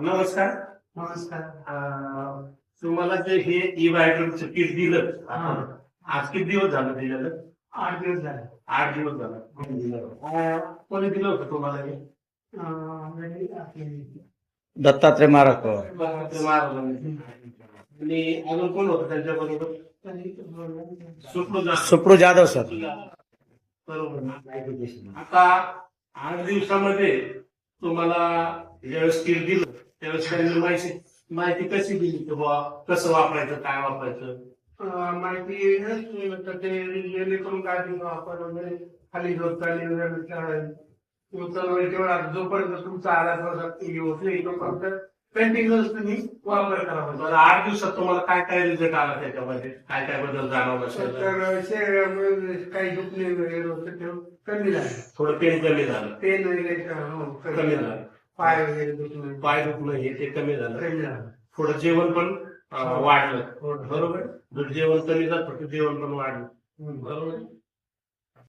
नमस्कार. नमस्कार. तुम्हाला जे हे ई-व्हायटलचं किट दिलं आपण, आज किती दिवस झालं दिलेलं? 8 दिवस झाले. 8 दिवस झालं. कोणी दिलं होतं तुम्हाला हे? दत्तात्रय महाराज महाराजांनी. आणि अजून कोण होतं त्यांच्याबरोबर? सुप्रू जाधव सर. बरोबर. आता 8 दिवसामध्ये तुम्हाला ज्यावेळेस किट दिलं त्यावेळेस त्यांनी माहिती कशी दिली की बुवा कसं वापरायचं, काय वापरायचं? माहिती जेणेकरून काय आपण वगैरे खाली झोपताना वगैरे तेवढा जोपर्यंत तुमचा आधार होत नाही तोपर्यंत कंटिन्युअस तुम्ही वापर करावा. बरं, 8 दिवसात तुम्हाला काय काय रिझल्ट आला त्याच्यामध्ये? काय काय बदल जाणवला? तर शरीरामुळे काही दुखणे वगैरे होतं ते कमी झालं. थोडं पेन कमी झालं, पेन वगैरे कमी झालं, पाय वगैरे दुखणे पाय दुखणं हे ते कमी झालं, कमी झालं. थोडं जेवण पण वाढलं. बरोबर. जेवण कमी जात होतं, जेवण पण वाढलं. बरोबर.